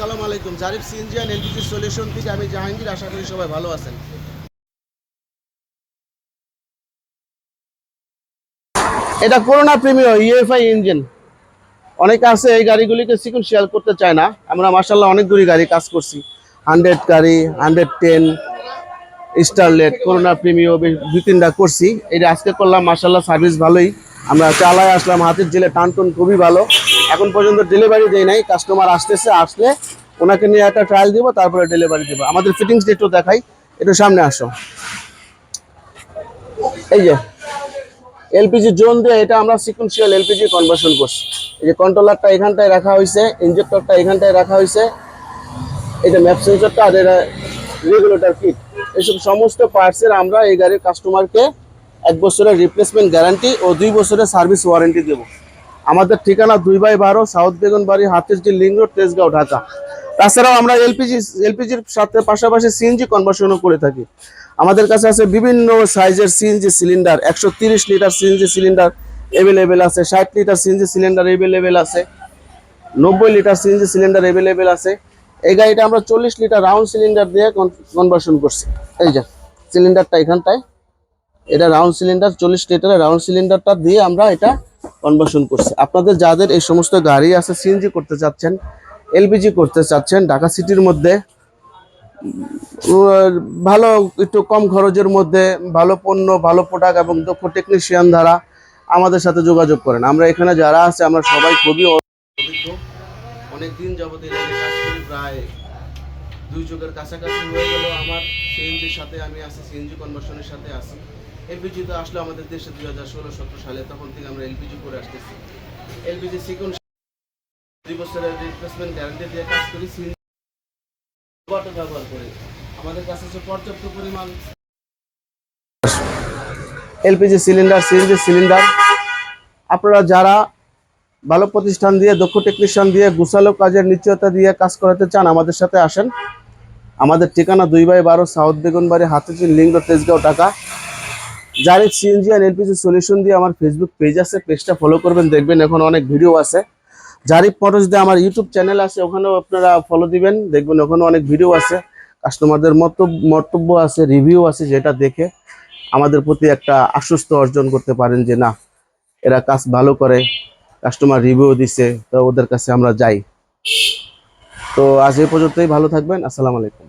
আসসালামু আলাইকুম। Zarif CNG and LPG solution থেকে আমি জাহাঙ্গীর। আশা করি সবাই ভালো আছেন। এটা করোনা প্রিমিয়ার ইউএফআই ইঞ্জিন। অনেকে আছে এই গাড়িগুলিকে সিকুয়েন্সিয়াল করতে চায় না। আমরা মাশাআল্লাহ অনেকগুলি গাড়ি কাজ করছি। 100 গাড়ি, 110, স্টারলেট, করোনা প্রিমিয়ার দুই তিনটা করছি। এটা আজকে করলাম, মাশাআল্লাহ সার্ভিস ভালোই। আমরা চালায় আসলাম, হাতের জেলে টানটুন খুবই ভালো। এখন পর্যন্ত ডেলিভারি দেই নাই। কাস্টমার আসতেছে, আসলে ওনাকে নিয়ে একটা ট্রায়াল দিব, তারপরে ডেলিভারি দেবো। আমাদের ফিটিংস একটু দেখাই, একটু সামনে আসো। এই যে এলপিজি জোন দিয়ে এটা আমরা সিকুয়েন্সিয়াল এলপিজি কনভার্সন করছি। এই যে কন্ট্রোলারটা এখানটায় রাখা হয়েছে, ইনজেক্টরটা এখানটায় রাখা হয়েছে, এই যে ম্যাপ সেন্সরটা আর এটা রেগুলেটর কিট। এইসব সমস্ত পার্টসের আমরা এই গাড়ির কাস্টমারকে 1 বছরের রিপ্লেসমেন্ট গ্যারান্টি ও 2 বছরের সার্ভিস ওয়ারেন্টি দেবো। আমাদের ঠিকানা 2/12 south Begunbari, Hatirjheel link road, Tejgaon, Dhaka. তাছাড়াও আমরা এলপিজির সাথে পাশাপাশি সিএনজি কনভার্সনও করে থাকি। আমাদের কাছে আছে বিভিন্ন সাইজের CNG cylinder. 130 litre CNG cylinder available আছে, 60 লিটার সিএনজি সিলিন্ডার অ্যাভেলেবেল আছে, 90 লিটার সিএনজি সিলিন্ডার অ্যাভেলেবেল আছে। এই গাড়িটা আমরা 40 লিটার রাউন্ড সিলিন্ডার দিয়ে কনভার্সন করছি। এই যে সিলিন্ডারটা এখানটায়, এটা রাউন্ড সিলিন্ডার, 40 লিটারের রাউন্ড সিলিন্ডারটা দিয়ে আমরা এটা কনভার্সন করছি। আপনাদের যাদের এই সমস্ত গাড়ি আছে, সিএনজি করতে চাচ্ছেন, এলপিজি করতে চাচ্ছেন, ঢাকা সিটির মধ্যে ভালো একটু কম খরচের মধ্যে ভালো পণ্য, ভালো প্রোডাক্ট এবং দক্ষ টেকনিশিয়ান দ্বারা আমাদের সাথে যোগাযোগ করেন। আমরা এখানে যারা আছে আমরা সবাই খুবই অভিজ্ঞ। অনেক দিন যাবত এই লাইনে কাজ করি, প্রায় 2 যুগের কাছাকাছি হয়ে গেল আমার সিএনজির সাথে। আমি আছি সিএনজি কনভার্সনের সাথে আছি। এলপিজি তো আসলে আমাদের দেশে 2016-17 সালে, তখন থেকে আমরা এলপিজি করে আসতেছি। এলপিজি সিকুয়েন্স 2 বছরের রিপ্লেসমেন্ট গ্যারান্টি দিয়ে কাজ করি। সিএনজি ব্যবহার করি। আমাদের কাছে আছে পর্যাপ্ত পরিমাণ এলপিজি সিলিন্ডার, সিএনজি সিলিন্ডার। আপনারা যারা ভালো প্রতিষ্ঠান দিয়ে, দক্ষ টেকনিশিয়ান দিয়ে, গুছালো কাজের নিশ্চয়তা দিয়ে কাজ করাতে চান, আমাদের সাথে আসেন। আমাদের ঠিকানা 2/12 south Begunbari, Hatirjheel link road, Tejgaon, Dhaka. Zarif CNG and LPG solution দিয়ে আমার ফেসবুক পেজ আছে, পেজটা ফলো করবেন, দেখবেন এখন অনেক ভিডিও আছে। জারিফ মোটরস দিয়ে আমার ইউটিউব চ্যানেল আছে, ওখানেও আপনারা ফলো দিবেন, দেখবেন ওখানে অনেক ভিডিও আছে। কাস্টমারদের মন্তব্য আছে, রিভিউ আছে, যেটা দেখে আমাদের প্রতি একটা আশ্বস্ত অর্জন করতে পারেন যে না, এরা কাজ ভালো করে, কাস্টমার রিভিউ দিছে, তো ওদের কাছে আমরা যাই। তো আজ এই পর্যন্তই, ভালো থাকবেন। আসসালামু আলাইকুম।